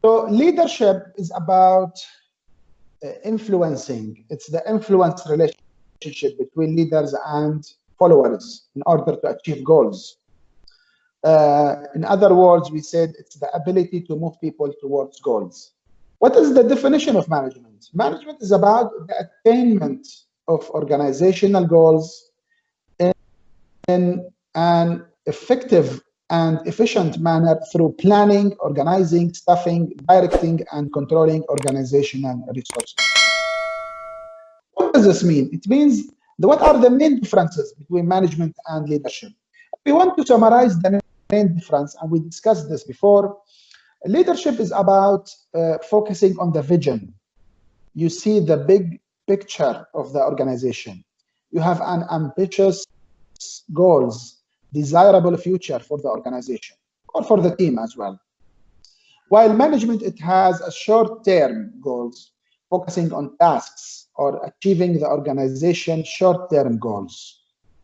So leadership is about influencing. It's the influence relationship between leaders and followers in order to achieve goals. In other words, we said it's the ability to move people towards goals. What is the definition of management? Management is about the attainment of organizational goals in an effective and efficient manner through planning, organizing, staffing, directing, and controlling organizational resources. What does this mean? It means what are the main differences between management and leadership? We want to summarize the main difference, and we discussed this before. Leadership is about focusing on the vision. You see the big picture of the organization. You have an ambitious goals, desirable future for the organization or for the team as well. While management, it has a short-term goals, focusing on tasks or achieving the organization short-term goals.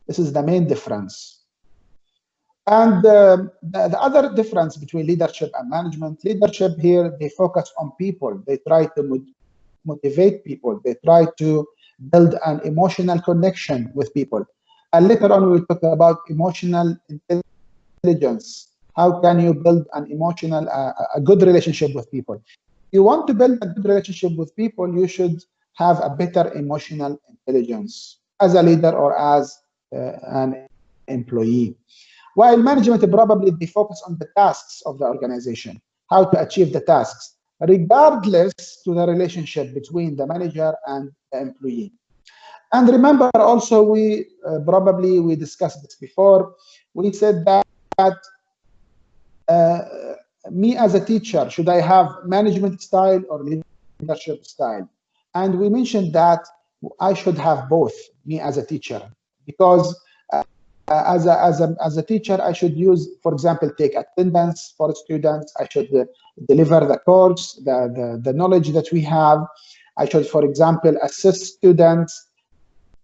This is the main difference. And the other difference between leadership and management, leadership here, they focus on people. They try to motivate people. They try to build an emotional connection with people. And later on, we will talk about emotional intelligence. How can you build an emotional, a good relationship with people? If you want to build a good relationship with people, you should have a better emotional intelligence as a leader or as an employee. While management, probably they focus on the tasks of the organization, how to achieve the tasks, regardless to the relationship between the manager and the employee. And remember also, we probably we discussed this before. We said that me as a teacher, should I have management style or leadership style? And we mentioned that I should have both, me as a teacher, because as a teacher, I should use, for example, take attendance for students. I should deliver the course, the knowledge that we have. I should, for example, assist students,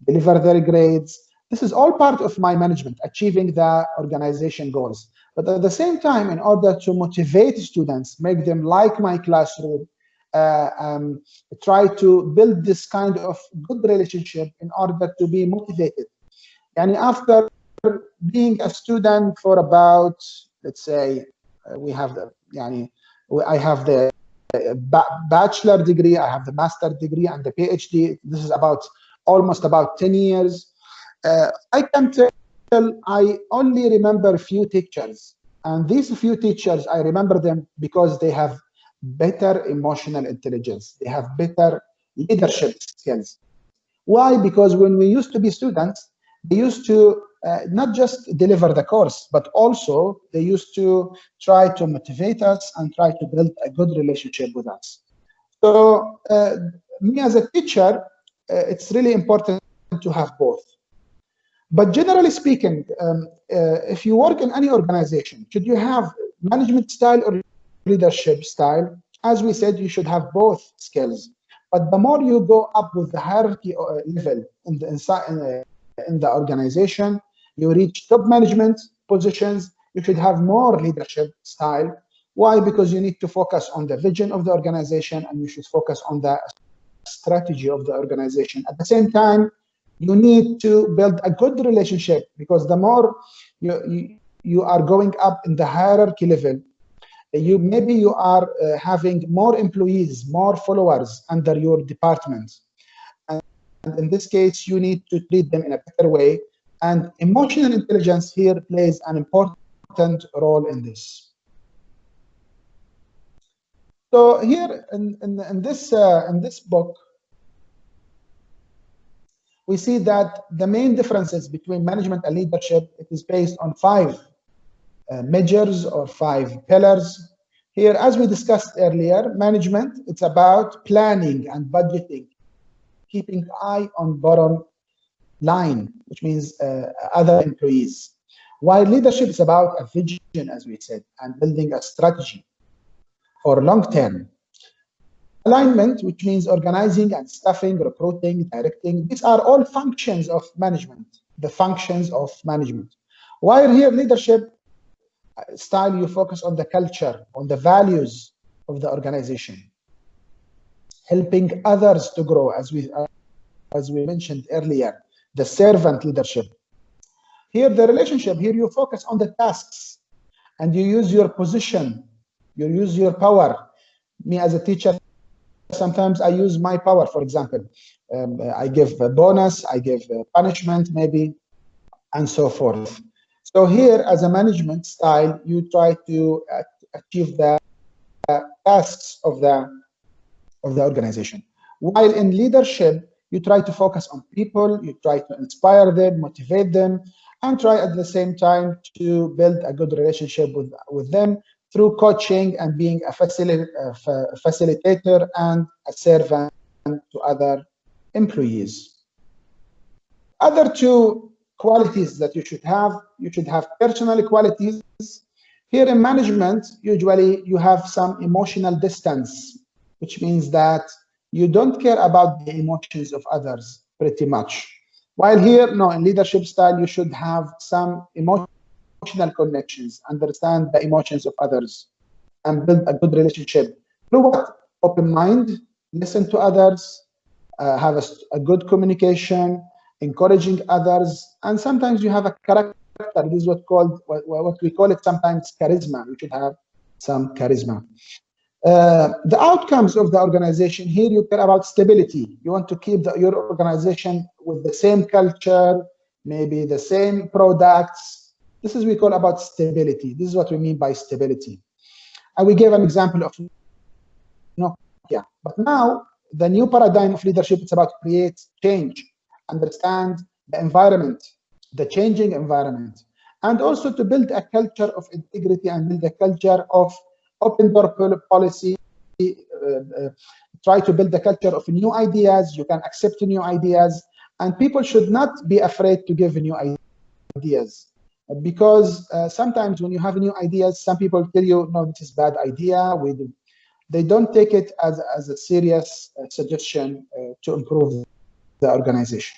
deliver their grades. This is all part of my management, achieving the organization goals. But at the same time, in order to motivate students, make them like my classroom, try to build this kind of good relationship in order to be motivated. And after being a student for about, let's say, we have the, I have the bachelor degree, I have the master degree and the PhD. This is almost about 10 years. I can tell I only remember a few teachers. And these few teachers, I remember them because they have better emotional intelligence. They have better leadership skills. Why? Because when we used to be students, they used to not just deliver the course, but also they used to try to motivate us and try to build a good relationship with us. So me as a teacher, it's really important to have both. But generally speaking, if you work in any organization, should you have management style or leadership style? As we said, you should have both skills. But the more you go up with the hierarchy level in the organization, you reach top management positions, you should have more leadership style. Why? Because you need to focus on the vision of the organization and you should focus on the strategy of the organization. At the same time, you need to build a good relationship, because the more you are going up in the hierarchy level, maybe you are having more employees, more followers under your department. And in this case, you need to treat them in a better way. And emotional intelligence here plays an important role in this. So here in this book, we see that the main differences between management and leadership, it is based on 5 measures or 5 pillars. Here, as we discussed earlier, management, it's about planning and budgeting, keeping eye on bottom line, which means other employees. While leadership is about a vision, as we said, and building a strategy for long term. Alignment, which means organizing and staffing, recruiting, directing. These are all functions of management, the functions of management. While here leadership style, you focus on the culture, on the values, of the organization, helping others to grow, as we mentioned earlier, the servant leadership. Here, the relationship, here you focus on the tasks and you use your position, you use your power. Me as a teacher, sometimes I use my power, for example. I give a bonus, I give a punishment maybe, and so forth. So here, as a management style, you try to achieve the tasks of the organization. While in leadership, you try to focus on people, you try to inspire them, motivate them, and try at the same time to build a good relationship with them through coaching and being a facilitator and a servant to other employees. Other two qualities that you should have personal qualities. Here in management, usually you have some emotional distance, which means that you don't care about the emotions of others pretty much. While here, no, in leadership style, you should have some emotional connections, understand the emotions of others, and build a good relationship. Through what? Open mind, listen to others, have a good communication, encouraging others, and sometimes you have a character. This is what we call it sometimes charisma. You should have some charisma. The outcomes of the organization, here you care about stability. You want to keep your organization with the same culture, maybe the same products. This is what we call about stability. This is what we mean by stability. And we gave an example of Nokia. But now the new paradigm of leadership is about create change, understand the environment, the changing environment, and also to build a culture of integrity and build a culture of open door policy, try to build a culture of new ideas. You can accept new ideas, and people should not be afraid to give new ideas, because sometimes when you have new ideas, some people tell you, no, this is bad idea. They don't take it as a serious suggestion to improve the organization.